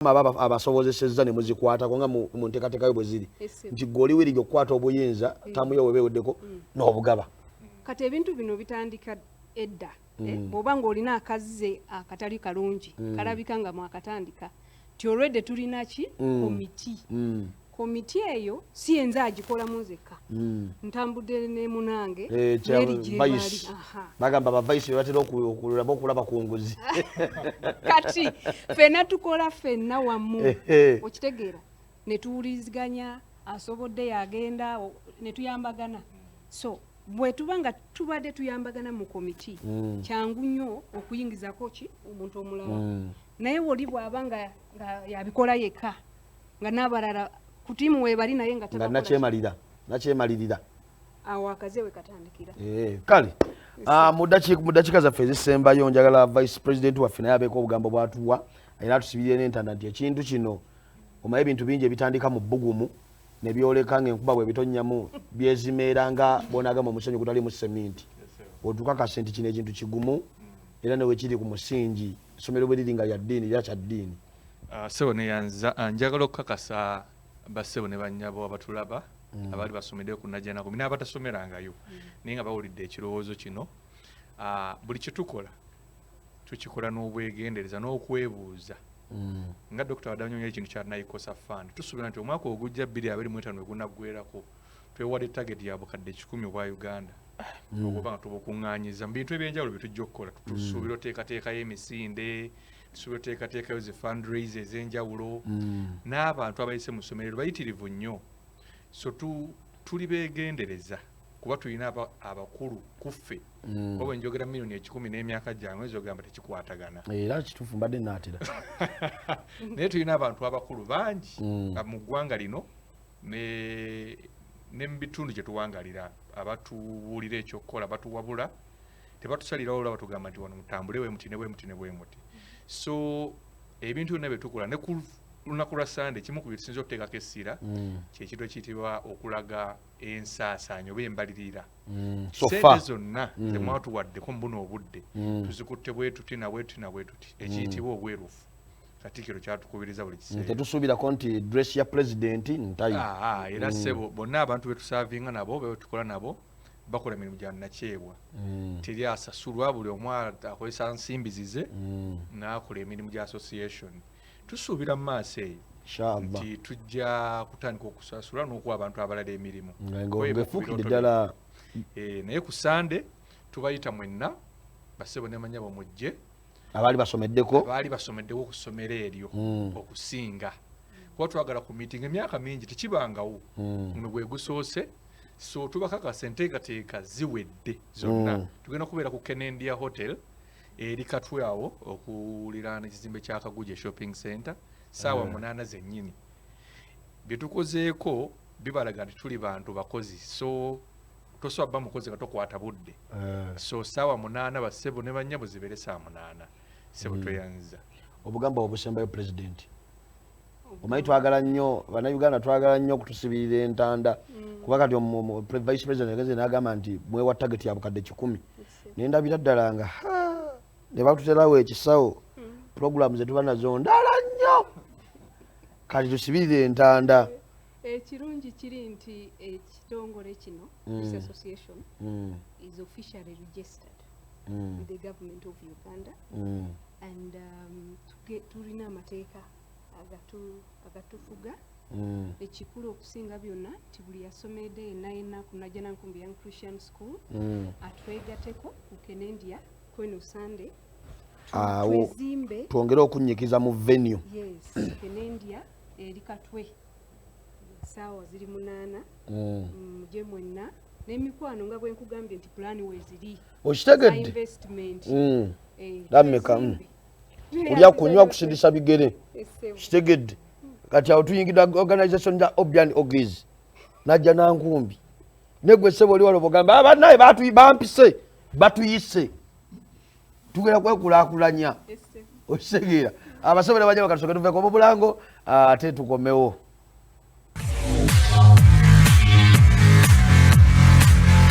abasobozesezza ne muzikwata konga mu nteekateeka bwe ziri nti goli wiri gyokwata obuyinza tamuyo webeweddeko n'obugaba kati ebintu bino bitandika edda bw'oba ng'olina akazze akatali kalungi kalabika nga mwakatandika ti olwedde tulina ki komiti eyo si yenza agikolamu nzekka ntambudde ne munange bagamba bavayisi bebatera okulaba ku nguzi kati fenna tukola fenna wamu okitegeera ne tuwuliziganya asobodde yagenda ne tuyambagana so bwe tuba nga tubadde tuyambagana mu komiti kyangu nnyo okuyingizako ki omuntu omulala naye woli bw'aba nga yabikola yekka nga n'abalala ku tiimu weebali naye nga nakyemalirira awo akaze we katandikira kale mu ddakiika zaffe ezisembayo njagala vice president waffe naye abeeko obugambo bwatuwa era atusibirire n'entanda nti ekintu kino omaye ebintu bingi ebitandika mu bbugumu ne byoleka ng'enkuba bwe bitonnyamu byezimeera nga bonaagamba omusenyu gutali mu seminti otukakase nti kino ekintu kigumu era ne wekiri ku musingi essomero bwe liri nga lya ddiini era kya ddiini sebo neyanza njagala okukakasa bassebo ne bannyabo abatulaba abaali basomeddeyo ku Najjanako n'abatasomerangayo naye nga bawulidde ekirowoozo kino buli kye tukola tukikola n'obwegendereza n'okwebuuza nga Dr. Wadanyonyi ekintu kya Naikosa Fund tusuubira nti omwaka ogujja 2025 gunaggweerako twewadde target ya bukadde 10 bwa Uganda okuba nga tubukuŋŋaanyiza mu bintu ebyenjawulo bye tujja okukola tusuubira oteekateekayo emisinde tusuubira oteekateekayo zi fundraise ez'enjawulo n'abantu abayise mu ssomero bayitirivu nnyo so tuli beegendereza kuba tulina abakulu kuffe oba njogera milioni 10 n'emyaka gyange ezogamba tekikwatagana era kituufu mbadde naatera naye tulina abantu abakulu bangi mu ggwanga lino ne mu bitundu gye tuwangalira abatubuulira ekyokukola batuwabula tebatusalirawo olaba batugamba nti wano mutambule wemuti ne wemuti ne wemuti so ebintu byonna bye tukola ne ku lunaku lwa Sande kimu ku bye tusinza okuteekako essira kyekiro ekiyitibwa okulaga ensaasaanyo oba embalirira sente zonna temwatuwaddeko mu buno obudde tuzikutte bwe tuti na bwe tuti na bwe tuti ekiyitibwa obwerufu Katikkiro kyatukubiriza buli kiseera tetusuubirako nti dress ya pulezidenti ntayi era ssebo bonna abantu betusaavinga nabo betukola nabo bakola emirimu gya nakyeebwa teri asasulwa buli omu akozesa nsimbi zize n'akola emirimu gya association tusuubira mu maaso eyo nti tujja kutandika okusasula n'okuwa abantu abalala emirimu ng'efukidde ddala naye ku Sande tubayita mwenna bassebo ne manyabo mujje abaali basomeddeko ku ssomero eryo okusinga kuba twagala ku meeting emyaka mingi tekibangawo muno gwe gusoose so tubakakasa enteekateeka ziwedde zonna tugenda kubeera ku Kenendia Hotel eri Katwe awo okuliraana ekizimbe kya Kaguja Shopping Center saawa 8 zennyini bye tukozeeko bibalaga nti tuli bantu bakozi so tosobola bba mukozi nga tokwata budde so saawa 8 bassebo ne bannyabo zibeere saa 8 sebo tweyanza obugamba obusembayo pulezidenti omanyi twagala nnyo bannayuganda twagala nnyo okutusibirira entanda kuba kati vice president yagenze n'agamba nti mwewa target ya bukadde 10 naye ndabira ddala nga ne batuterawo ekisawo puroguramu ze tuba nazo ndala nnyo kati tusibirire entanda ekirungi kiri nti ekitongole kino this association is officially registered with the government of Uganda and tulina amateeka agatufuga ekikulu okusinga byonna nti buli yasomedde yenna ku Najjanako Young Christian School atwegateko ku Kenendia kweno Sande twezimbe twongere okunnyikiza mu venue Kenendia eri Katwe saawa ziri 8 muje mwenna n'emikwano nga bwe nkugambye nti pulaani weeziri okitegedde investment dameka olya kunywa kusidisa bigere kitegedde kati awo tuyingidde organization ya Obian Ogies najja nankumbi negwe ssebo oli wano bogamba abanaye bampise batuyise tugenda kwekulaakulanya okisegeera abasomera bajja bakatusooke tuveeko mu bulango ate tukomewo